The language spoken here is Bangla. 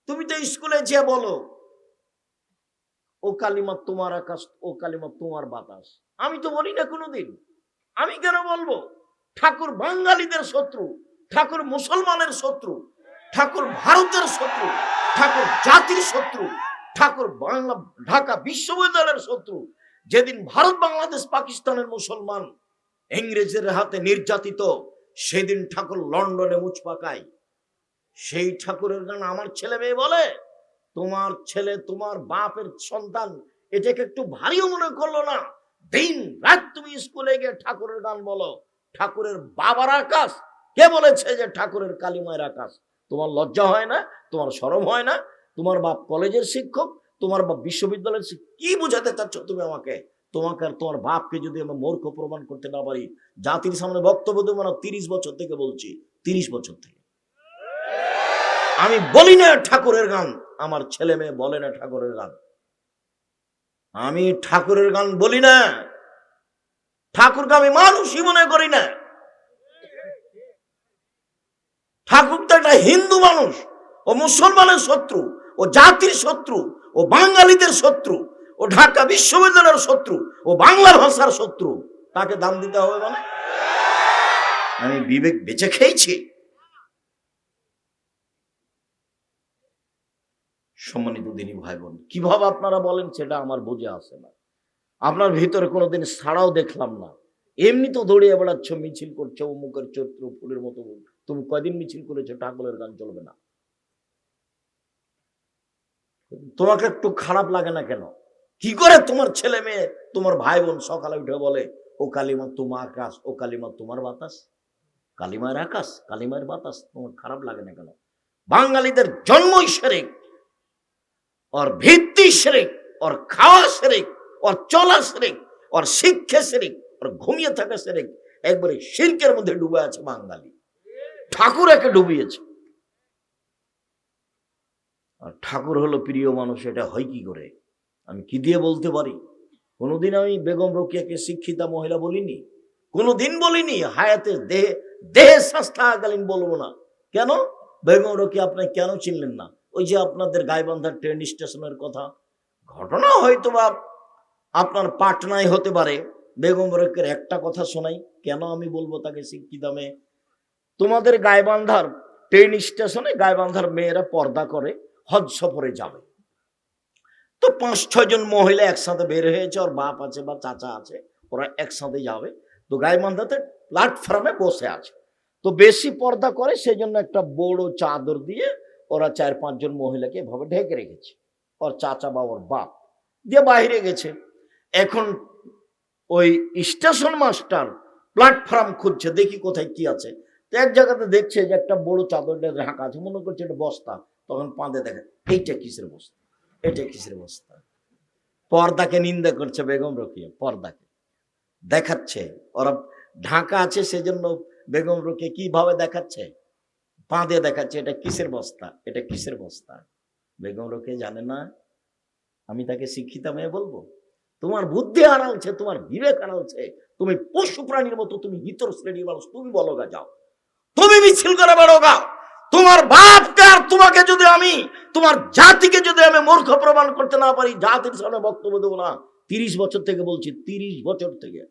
তুমি তো স্কুলে যে বলো ও কালিমা তোমার আকাশ, ও কালিমা তোমার বাতাস। আমি তো বলি না কোনোদিন। আমি কেন বলবো? ঠাকুর বাঙালিদের শত্রু, ঠাকুর মুসলমানের শত্রু, ঠাকুর ভারতের শত্রু, ঠাকুর জাতির শত্রু, ঠাকুর বাংলা ঢাকা বিশ্ববিদ্যালয়ের শত্রু। যেদিন ভারত বাংলাদেশ পাকিস্তানের মুসলমান ইংরেজের হাতে নির্যাতিত, সেদিন ঠাকুর লন্ডনে মুচ পাকায়। সেই ঠাকুরের গান আমার ছেলে মেয়ে বলে, তোমার ছেলে তোমার বাপের সন্তান, এটাকে একটু ভারীও মনে করলো না? দিন রাত তুমি স্কুলে গিয়ে ঠাকুরের গান বলো। ঠাকুরের বাবার আকাশ, কে বলেছে যে ঠাকুরের কালিমায়ের আকাশ? তোমার লজ্জা হয় না? তোমার শরম হয় না? তোমার বাপ কলেজের শিক্ষক, তোমার বাপ বিশ্ববিদ্যালয়ের শিক্ষক। কি বুঝাতে চাচ্ছ তুমি আমাকে? তোমাকে আর তোমার বাপকে যদি আমি মূর্খ প্রমাণ করতে না পারি, জাতির সামনে বক্তব্য দেবো না। 30 বছর থেকে বলছি, 30 বছর থেকে আমি বলি না ঠাকুরের গান, আমার ছেলে মেয়ে বলে না ঠাকুরের গান। আমি ঠাকুরের গান বলি না, ঠাকুরকে আমি মানুষই মনে করি না। ঠাকুর তো একটা হিন্দু মানুষ, ও মুসলমানের শত্রু, ও জাতির শত্রু, ও বাঙালিদের শত্রু, ও ঢাকা বিশ্ববিদ্যালয়ের শত্রু, ও বাংলা ভাষার শত্রু। তাকে দাম দিতে হবে মানে? আমি বিবেক বেঁচে খেয়েছি। সম্মানিত দিনী ভাই বোন, কিভাবে আপনারা বলেন সেটা আমার বুঝে আসে না। আপনার ভিতরে কোনোদিন ছাড়াও দেখলাম না। এমনি তো দৌড়িয়ে বেড়াচ্ছ, মিছিল করছো, অমুকের চরিত্র ফুলের মতো। তুমি কয়দিন মিছিল করেছো? ঠাকুরের গান চলবে না? তোমাকে একটু খারাপ লাগে না কেন? কি করে তোমার ছেলে মেয়ে, তোমার ভাই বোন সকালে উঠে বলে ও কালিমা তোমার আকাশ, ও কালিমা তোমার বাতাস? কালিমার আকাশ, কালিমার বাতাস, তোমার খারাপ লাগে না কেন? বাঙালিদের জন্মই শিরক, ওর ভিত্তি শিরক, ওর খাওয়া শিরক, ওর চলা শিরক, ওর শিক্ষা শিরক, ওর ঘুমিয়ে থাকা শিরক। একবারে শিরকের মধ্যে ডুবে আছে বাঙালি। ঠাকুর একে ডুবিয়েছে। আর ঠাকুর হলো প্রিয় মানুষ, এটা হয় কি করে? আমি কি দিয়ে বলতে পারি? কোনোদিন আমি বেগম রোকেয়াকে শিক্ষিতা মহিলা বলিনি, কোনোদিন বলিনি। হায়াতে দেহে দেহে শ্বাস থাকাকালীন বলবো না। কেন? বেগম রোকেয়া আপনি কেন চিনলেন না? ওই যে আপনাদের গাইবান্ধার ট্রেন স্টেশনের কথা, ঘটনা হয়তো বা আপনার পাটনায় হতে পারে। বেগম রোকেয়ার একটা কথা শোনাই, কেন আমি বলবো তাকে শিক্ষিতা মেয়ে? তোমাদের গাইবান্ধার ট্রেন স্টেশনে গাইবান্ধার মেয়েরা পর্দা করে হজ সফরে যাবে। তো 5-6 জন মহিলা একসাথে বের হয়েছে, ওর বাপ আছে বা চাচা আছে, ওরা একসাথে যাবে। তো গাইবান্ধাতে প্ল্যাটফর্মে বসে আছে। তো বেশি পর্দা করে সেই জন্য একটা বড় চাদর দিয়ে ওরা 4-5 জন মহিলাকে এভাবে ঢেকে রেখেছে। ওর চাচা বা ওর বাপ দিয়ে বাইরে গেছে। এখন ওই স্টেশন মাস্টার প্ল্যাটফর্ম খুঁজছে, দেখি কোথায় কি আছে। তো এক জায়গাতে দেখছে যে একটা বড় চাদর ঢাকা আছে, মনে করছে এটা বস্তা। তখন পাঁদে দেখে, এইটা কিসের বস্তা, এটা কিসের বস্তা? পর্দাকে নিন্দা করছে বেগম রোকেয়া, পর্দাকে দেখাচ্ছে। ওরা ঢাকা আছে সেজন্য বেগম রোকেয়া কিভাবে দেখাচ্ছে? পাঁদে দেখাচ্ছে, এটা কিসের বস্তা, এটা কিসের বস্তা। বেগম রোকেয়া জানে না আমি তাকে শিক্ষিতা মেয়ে বলবো? তোমার বুদ্ধি হারালছে, তোমার বিবেক হারালছে। তুমি পশু প্রাণীর মতো, তুমি ইতর শ্রেণীর মানুষ। তুমি বলো গা, যাও তুমি মিছিল করে বেড়ো গা। তোমার বাপকে আর তোমাকে যদি আমি, তোমার জাতিকে যদি আমি মূর্খ প্রমাণ করতে না পারি, জাতির সামনে বক্তব্য দেবো না। 30 বছর থেকে বলছি, 30 বছর থেকে।